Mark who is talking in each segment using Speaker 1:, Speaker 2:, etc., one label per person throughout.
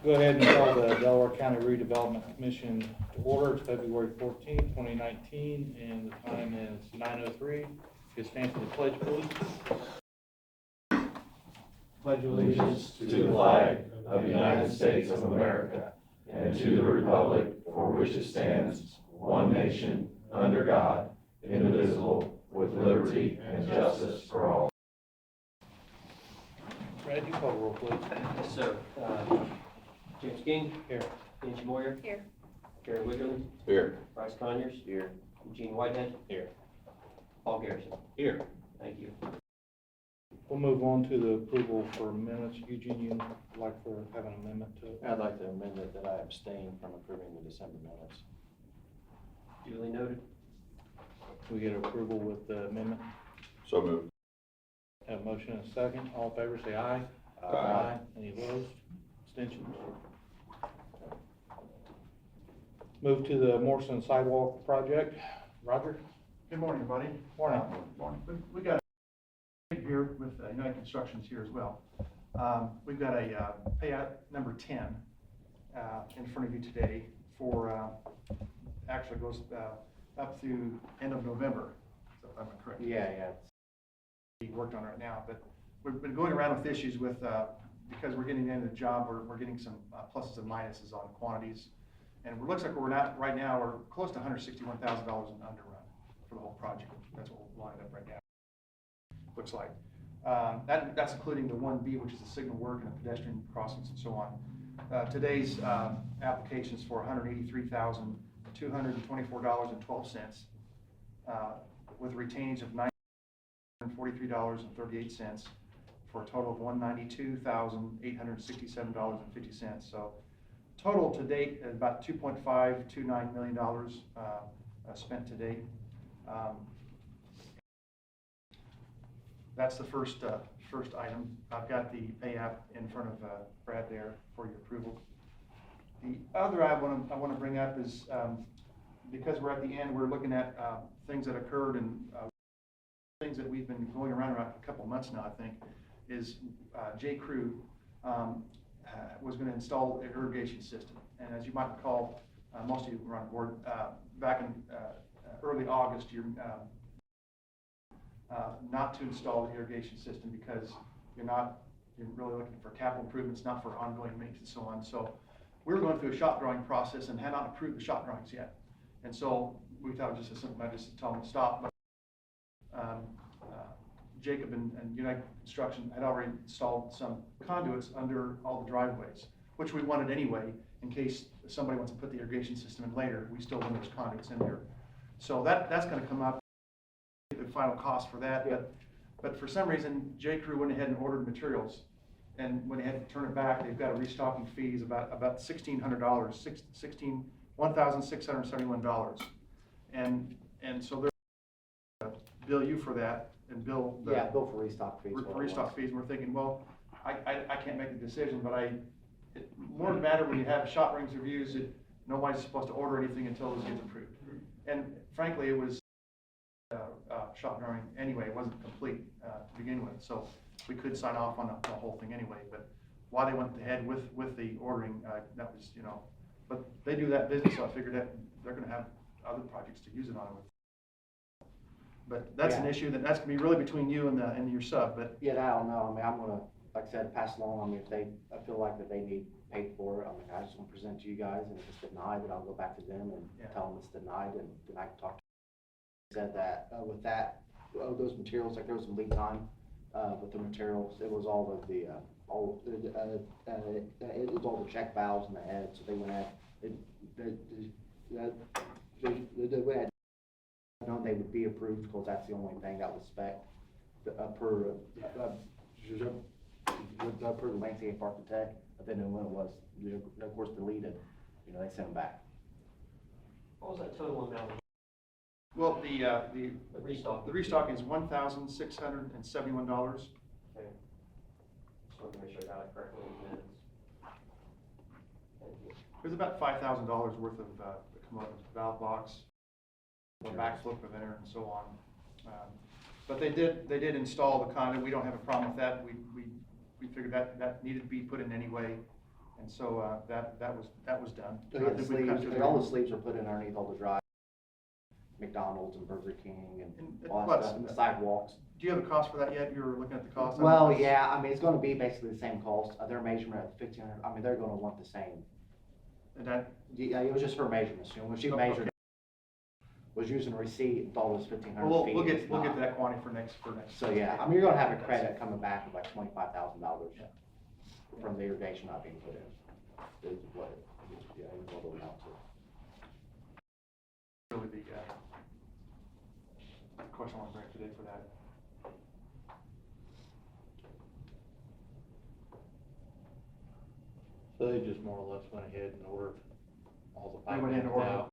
Speaker 1: Go ahead and call the Delaware County Redevelopment Commission to order. It's February 14th, 2019, and the time is 9:03. Just stand for the pledge, please. Pledge
Speaker 2: Allegiance to the flag of the United States of America and to the republic for which it stands, one nation, under God, indivisible, with liberty and justice for all.
Speaker 1: Brad, you call the roll, please.
Speaker 3: Yes, sir. James King.
Speaker 1: Here.
Speaker 3: Nancy Moyer.
Speaker 4: Here.
Speaker 3: Gary Wigerly.
Speaker 2: Here.
Speaker 3: Bryce Conyers.
Speaker 2: Here.
Speaker 3: Eugene Whitehead.
Speaker 1: Here.
Speaker 3: Paul Garrison.
Speaker 2: Here.
Speaker 3: Thank you.
Speaker 1: We'll move on to the approval for minutes. Eugene, you'd like to have an amendment to it?
Speaker 5: I'd like to amend it that I abstain from approving the December minutes.
Speaker 3: Duly noted.
Speaker 1: We get approval with the amendment.
Speaker 2: So moved.
Speaker 1: Have a motion and a second. All in favor, say aye.
Speaker 2: Aye.
Speaker 1: Any opposed? Abstentions? Move to the Morrison Sidewalk Project. Roger?
Speaker 6: Good morning, everybody.
Speaker 1: Morning.
Speaker 6: We got a here with United Construction's here as well. We've got a payout number 10 in front of you today for, actually goes up through end of November, if I'm correct.
Speaker 5: Yeah.
Speaker 6: We worked on it right now, but we've been going around with issues with, because we're getting into the job, we're getting some pluses and minuses on quantities. And it looks like we're not, right now, we're close to $161,000 in underrun for the whole project. That's what we're lining up right now. Looks like. That's including the 1B, which is the signal work and the pedestrian crossings and so on. Today's applications for $183,224.12 with a retainage of $943.38 for a total of $192,867.50. So total to date is about $2.529 million spent to date. That's the first item. I've got the pay app in front of Brad there for your approval. The other I want to bring up is because we're at the end, we're looking at things that occurred and things that we've been going around for a couple of months now. I think is J. Crew was going to install an irrigation system, and as you might recall, most of you were on board back in early August. You're not to install the irrigation system because you're really looking for capital improvements, not for ongoing maintenance and so on. So we were going through a shop drawing process and had not approved the shop drawings yet. And so we thought it was just a simple matter just to tell them to stop. But Jacob and United Construction had already installed some conduits under all the driveways, which we wanted anyway, in case somebody wants to put the irrigation system in later. We still want those conduits in there. So that's going to come up. The final cost for that, but for some reason J. Crew went ahead and ordered materials, and when they had to turn it back, they've got a restocking fees about $1,600, $1,671, and so they're bill you for that and bill
Speaker 5: bill for restock fees.
Speaker 6: For restock fees. And we're thinking, well, I can't make the decision, but it more than matter when you have shop rings reviews that nobody's supposed to order anything until this gets approved, and frankly it was shop drawing anyway. It wasn't complete to begin with, so we could sign off on the whole thing anyway. But why they went ahead with the ordering, that was, but they do that business, so I figured that they're going to have other projects to use it on. But that's an issue that's going to be really between you and your sub. But
Speaker 5: I don't know. I mean, I'm gonna, like I said, pass along. I mean, if I feel like that they need paid for it, I mean, I just want to present to you guys, and if it's denied, then I'll go back to them and tell them it's denied, and then I can talk to said that with that those materials, like there was some lead time with the materials. It was all of the it was all the check valves in the head, so they went ahead they would be approved because that's the only thing that was spec per the landscape architect. But then when it was of course deleted, they sent them back.
Speaker 3: What was that total amount?
Speaker 6: well, the restock is $1,671.
Speaker 3: Okay. Just want to make sure I got it correctly in minutes. Thank you.
Speaker 6: There's about $5,000 worth of valve box, backflow preventer, and so on. But they did install the conduit. We don't have a problem with that. We figured that needed to be put in anyway. And so, that was done.
Speaker 5: So
Speaker 6: I
Speaker 5: yeah, the
Speaker 6: think we've come
Speaker 5: sleeves,
Speaker 6: to
Speaker 5: all the sleeves are put in underneath all the drive, McDonald's and Burger King and
Speaker 6: And
Speaker 5: all that
Speaker 6: what's-
Speaker 5: stuff, and the sidewalks.
Speaker 6: Do you have a cost for that yet? You were looking at the cost?
Speaker 5: Well, yeah, I mean, it's gonna be basically the same cost, their measurement at 1,500, I mean, they're gonna want the same.
Speaker 6: And that,
Speaker 5: Yeah, it was just her measurements, you know, when she
Speaker 6: Oh,
Speaker 5: measured,
Speaker 6: okay.
Speaker 5: was using a receipt, and thought it was 1,500
Speaker 6: well,
Speaker 5: feet.
Speaker 6: we'll
Speaker 5: it's
Speaker 6: get to
Speaker 5: not.
Speaker 6: that quantity for next.
Speaker 5: So, yeah, I mean, you're gonna have a credit coming back of like $25,000
Speaker 6: Yeah.
Speaker 5: from the irrigation not being put in. Is what, yeah, is what it'll amount to.
Speaker 6: Really the, question I want to bring today for that.
Speaker 1: So they just more or less went ahead and ordered all the
Speaker 6: They
Speaker 1: pipe
Speaker 6: went ahead and ordered
Speaker 1: without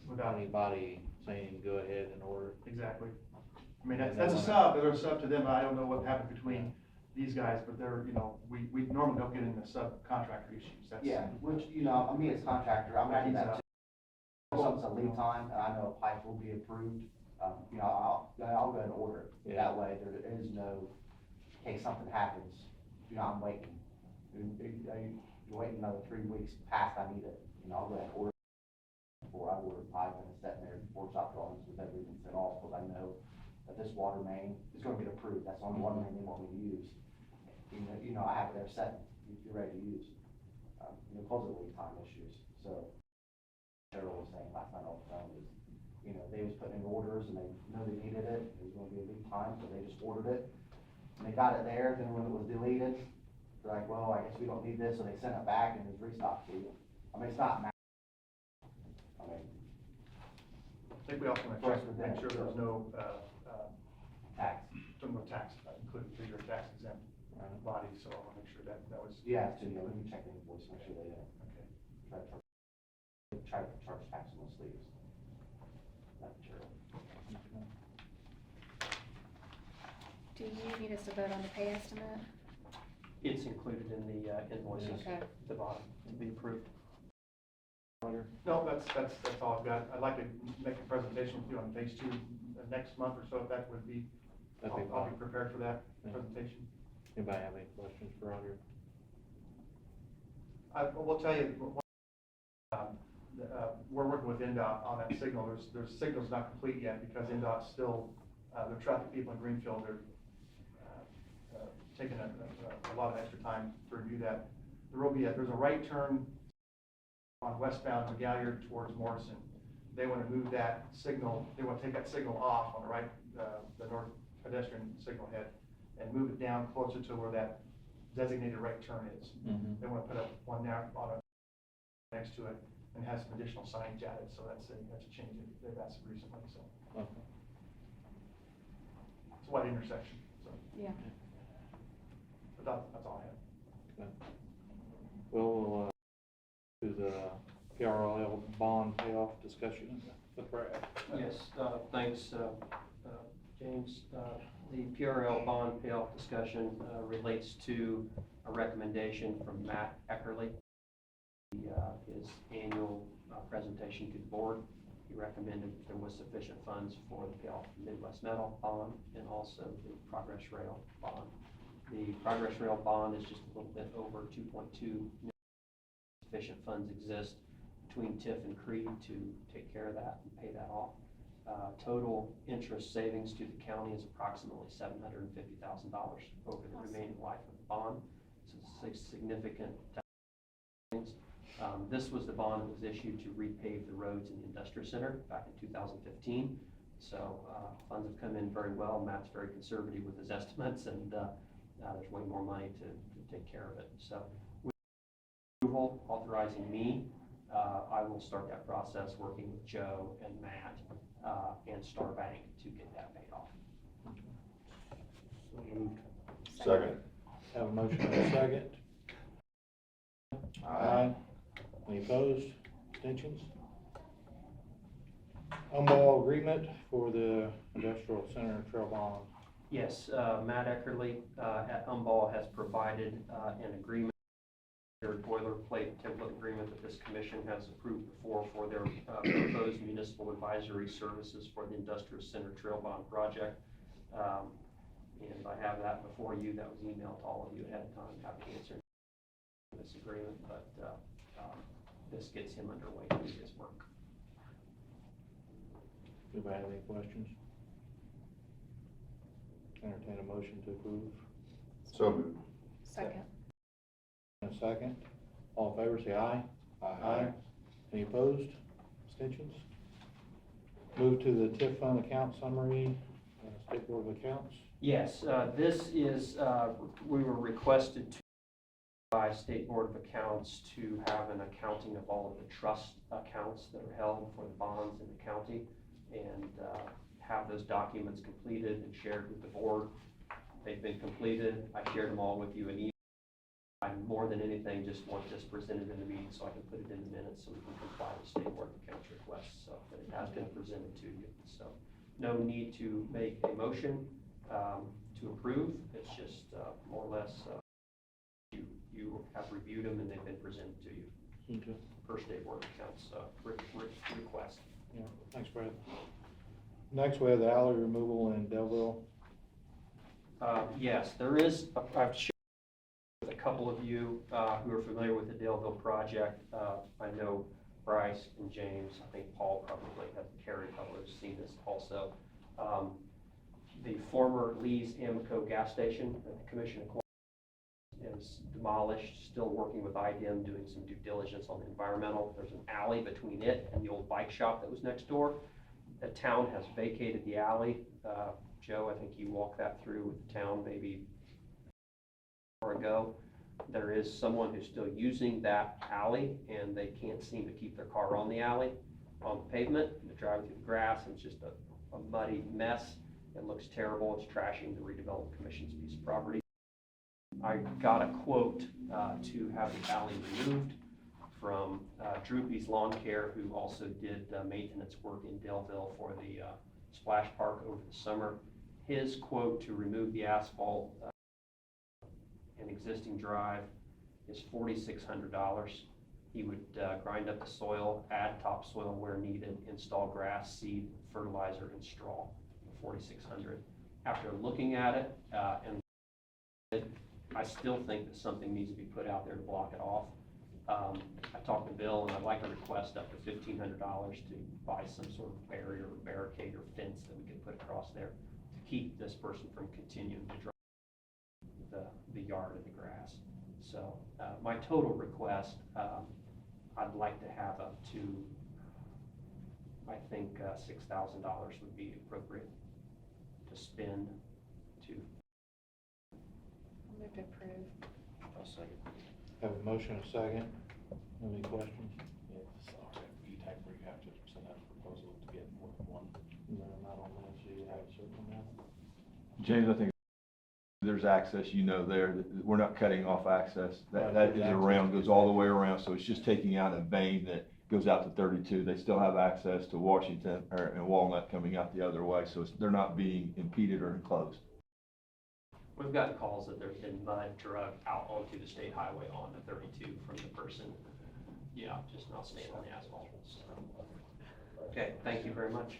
Speaker 6: Without,
Speaker 1: anybody saying, go ahead and order it.
Speaker 6: exactly. I mean,
Speaker 1: And
Speaker 6: that's a
Speaker 1: then
Speaker 6: sub, they're a sub to them, I don't know what happened between these guys, but they're, you know, we normally don't get into subcontractor issues, that's.
Speaker 5: Yeah, which, you know, me as contractor, I'm gonna do that too. Something's a lead time, and I know a pipe will be approved, you know, I'll go ahead and order it.
Speaker 1: Yeah.
Speaker 5: That way, there is no, in case something happens, you know, I'm waiting. You're waiting another 3 weeks past I need it, you know, I'll go ahead and order it before I order pipe, and it's sitting there, workshop drawings with everything sent off, because I know that this water main is gonna get approved, that's the only water main they want me to use. You know, I have it there set, you're ready to use, you know, because of lead time issues, so. Cheryl was saying last night on the phone is, you know, they was putting in orders and they know they needed it, it was gonna be a lead time, so they just ordered it. And they got it there, then when it was deleted, they're like, well, I guess we don't need this, so they sent it back and it's restocked for you. I mean, it's not, I mean,
Speaker 6: I think we also want to check, make sure there's no,
Speaker 5: tax.
Speaker 6: no tax included, because you're a tax exempt body, so I want to make sure that was.
Speaker 5: Yeah, so yeah, we can check the invoice, make sure they,
Speaker 6: Okay.
Speaker 5: try to charge tax on those sleeves. Not material.
Speaker 4: Do you need us to vote on the pay estimate?
Speaker 3: It's included in the invoices
Speaker 4: Okay.
Speaker 3: at the bottom to be approved.
Speaker 6: No, that's all I've got. I'd like to make a presentation with you on phase 2 next month or so, if that would be,
Speaker 1: That'd be
Speaker 6: I'll be
Speaker 1: fine.
Speaker 6: prepared for that
Speaker 1: Yeah.
Speaker 6: presentation.
Speaker 1: Anybody have any questions for Roger?
Speaker 6: I will tell you, we're working with NDOT on that signal. There's signal's not complete yet because NDOT's still, the traffic people in Greenfield are taking a lot of extra time to review that. There's a right turn on westbound McGalliard towards Morrison. They want to move that signal, they want to take that signal off on the right, the north pedestrian signal head and move it down closer to where that designated right turn is.
Speaker 1: Mm-hmm.
Speaker 6: They want to put up one there on a, next to it and have some additional signage added, so that's a change that they've asked recently, so.
Speaker 1: Okay.
Speaker 6: It's a wide intersection, so,
Speaker 4: Yeah.
Speaker 6: but that's all I have.
Speaker 1: Okay. We'll, do the PRL bond payoff discussion with Brad.
Speaker 3: Yes, thanks, James. The PRL bond payoff discussion relates to a recommendation from Matt Eckerly. His annual presentation to the board, he recommended there was sufficient funds for the payoff of the Midwest Metal bond and also the Progress Rail bond. The Progress Rail bond is just a little bit over 2.2 million. Sufficient funds exist between TIF and CREED to take care of that and pay that off. Total interest savings to the county is approximately $750,000 over the remaining life of the bond. So it's a significant savings. This was the bond that was issued to repave the roads in the industrial center back in 2015. So funds have come in very well. Matt's very conservative with his estimates, and there's way more money to take care of it. So with approval authorizing me, I will start that process working with Joe and Matt and Star Bank to get that paid off.
Speaker 1: So moved.
Speaker 2: Second.
Speaker 1: Have a motion and a second. Aye. Any opposed? Abstentions? Umball agreement for the industrial center trail bond.
Speaker 3: Yes, Matt Eckerly at Umball has provided an agreement, their boilerplate template agreement that this commission has approved before for their proposed municipal advisory services for the industrial center trail bond project. And I have that before you. That was emailed to all of you ahead of time. Happy to answer this agreement, but this gets him underway to do his work.
Speaker 1: Anybody have any questions? Entertain a motion to approve.
Speaker 2: So moved.
Speaker 4: Second.
Speaker 1: And a second. All in favor, say aye.
Speaker 2: Aye.
Speaker 1: Any opposed? Abstentions? Move to the TIF fund account summary, State Board of Accounts.
Speaker 3: Yes, this is, we were requested to, by State Board of Accounts, to have an accounting of all of the trust accounts that are held for the bonds in the county, and have those documents completed and shared with the board. They've been completed. I shared them all with you in email. I more than anything just want this presented in the meeting so I can put it in the minutes so we can comply with State Board of Accounts requests, so that it has been presented to you. So no need to make a motion to approve. It's just more or less you have reviewed them and they've been presented to you
Speaker 1: Okay.
Speaker 3: per State Board of Accounts request.
Speaker 1: Yeah, thanks, Brad. Next, we have the alley removal in Delville.
Speaker 3: Yes, there is, I've shared with a couple of you who are familiar with the Daleville project. I know Bryce and James, I think Paul probably has, Carrie probably has seen this also. The former Lee's Amoco gas station that the commission acquired is demolished, still working with IDM, doing some due diligence on the environmental. There's an alley between it and the old bike shop that was next door. The town has vacated the alley. Joe, I think you walked that through with the town maybe an hour ago. There is someone who's still using that alley, and they can't seem to keep their car on the alley, on the pavement. They're driving through the grass, and it's just a muddy mess. It looks terrible. It's trashing the Redevelopment Commission's piece of property. I got a quote to have the alley removed from Droopy's Lawn Care, who also did maintenance work in Daleville for the splash park over the summer. His quote to remove the asphalt and existing drive is $4,600. He would grind up the soil, add topsoil where needed, install grass, seed, fertilizer, and straw for $4,600. After looking at it, and I still think that something needs to be put out there to block it off. I talked to Bill, and I'd like to request up to $1,500 to buy some sort of barrier or barricade or fence that we can put across there to keep this person from continuing to drive the yard and the grass. So my total request, I'd like to have up to, I think $6,000 would be appropriate to spend to.
Speaker 4: Move to approve.
Speaker 5: I'll second.
Speaker 1: Have a motion and a second. Any questions?
Speaker 5: Yes, E-type where you have to send out a proposal to get more than one.
Speaker 1: No, not on that, so you have a certain amount.
Speaker 2: James, I think there's access, there, that we're not cutting off access. That is around, goes all the way around, so it's just taking out a vein that goes out to 32. They still have access to Washington and Walnut coming out the other way, so they're not being impeded or enclosed.
Speaker 3: We've gotten calls that there's been mud drug out onto the state highway on the 32 from the person, just not staying on the asphalt. So, okay, thank you very much.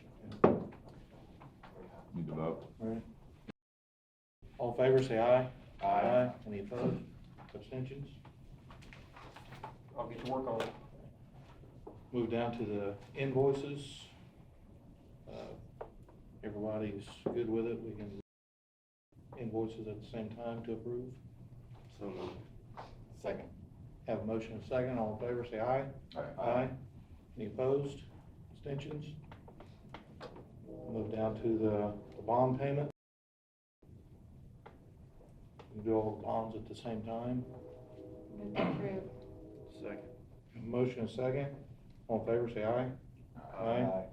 Speaker 2: Need to vote.
Speaker 1: All right. All in favor, say aye.
Speaker 2: Aye.
Speaker 1: Any opposed? Abstentions?
Speaker 3: I'll get to work on it.
Speaker 1: Move down to the invoices. Everybody's good with it. We can invoices at the same time to approve.
Speaker 5: So moved. Second.
Speaker 1: Have a motion and a second. All in favor, say aye. Aye. Any opposed? Abstentions? Move down to the bond payment. We can do all the bonds at the same time.
Speaker 4: Move to approve.
Speaker 5: Second.
Speaker 1: Have a motion and a second. All in favor, say aye. Aye.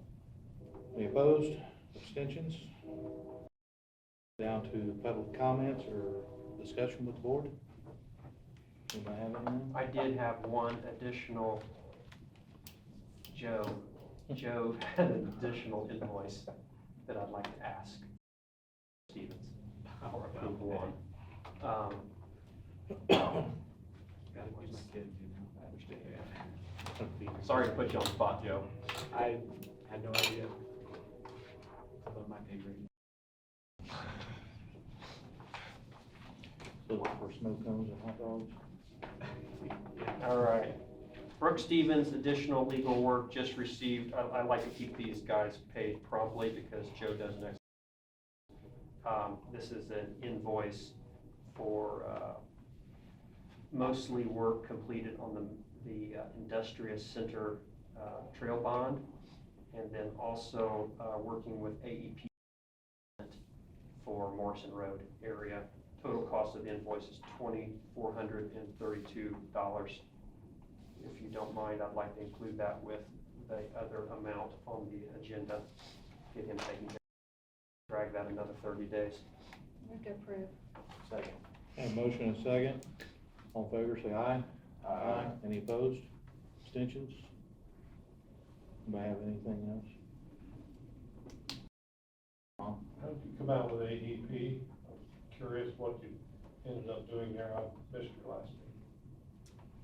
Speaker 1: Any opposed? Abstentions? Down to public comments or discussion with the board. Anybody have anything?
Speaker 3: I did have one additional, Joe had an additional invoice that I'd like to ask Stevens for approval on. Sorry to put you on the spot, Joe.
Speaker 5: I had no idea. Above my pay grade.
Speaker 1: Looking for snow cones and hot dogs.
Speaker 3: All right. Brooke Stevens, additional legal work just received. I like to keep these guys paid promptly because Joe does next. This is an invoice for mostly work completed on the Industrious Center trail bond, and then also working with AEP for Morrison Road area. Total cost of the invoice is $2,432. If you don't mind, I'd like to include that with the other amount on the agenda. Get him taken care of. Drag that another 30 days.
Speaker 4: Move to approve.
Speaker 5: Second.
Speaker 1: Okay, motion and second. All in favor, say aye.
Speaker 5: Aye.
Speaker 1: Any opposed? Abstentions? Anybody have anything else? Tom?
Speaker 7: How did you come out with AEP? I'm curious what you ended up doing there. I missed your last meeting.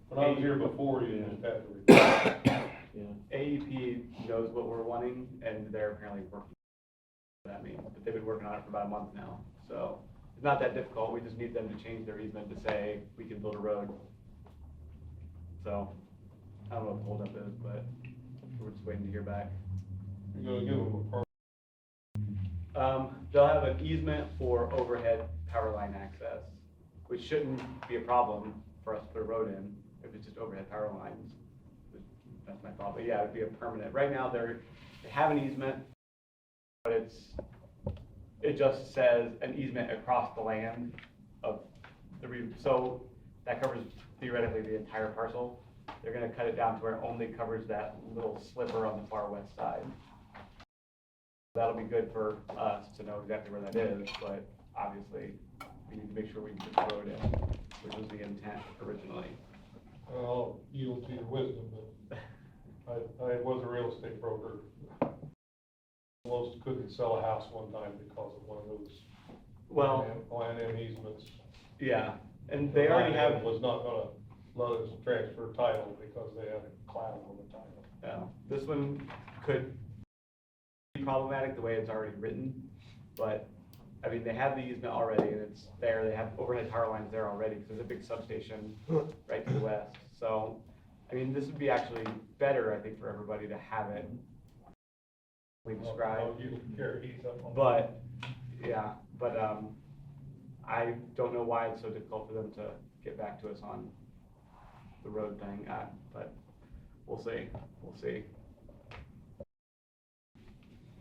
Speaker 7: When I was here before, you just had to report.
Speaker 1: Yeah.
Speaker 8: AEP knows what we're wanting, and they're apparently working on that, but they've been working on it for about a month now. So it's not that difficult. We just need them to change their easement to say we can build a road. So I don't know what the holdup is, but we're just waiting to hear back.
Speaker 7: You're gonna give them a permit.
Speaker 8: They'll have an easement for overhead power line access, which shouldn't be a problem for us to put a road in if it's just overhead power lines. That's my thought, but yeah, it'd be a permanent. Right now, they have an easement, but it just says an easement across the land of so that covers theoretically the entire parcel. They're gonna cut it down to where it only covers that little sliver on the far west side. That'll be good for us to know exactly where that is, but obviously, we need to make sure we can put the road in, which was the intent originally.
Speaker 7: I'll yield to your wisdom, but I was a real estate broker. Almost couldn't sell a house one time because of one of those land and easements.
Speaker 8: Yeah, and they already have.
Speaker 7: Was not gonna let us transfer title because they had a cloud on the title.
Speaker 8: Yeah, this one could be problematic the way it's already written, but I mean, they have the easement already and it's there. They have overhead power lines there already because there's a big substation right to the west. So, I mean, this would be actually better, I think, for everybody to have it described.
Speaker 7: You can carry these up on.
Speaker 8: But, yeah, but I don't know why it's so difficult for them to get back to us on the road thing, but we'll see,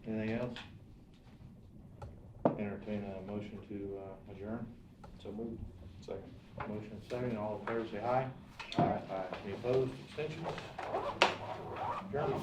Speaker 1: Anything else? Entertain a motion to adjourn.
Speaker 5: So moved.
Speaker 1: Second. Motion and second. All in favor, say aye.
Speaker 5: Aye.
Speaker 1: Any opposed? Abstentions? Adjourned.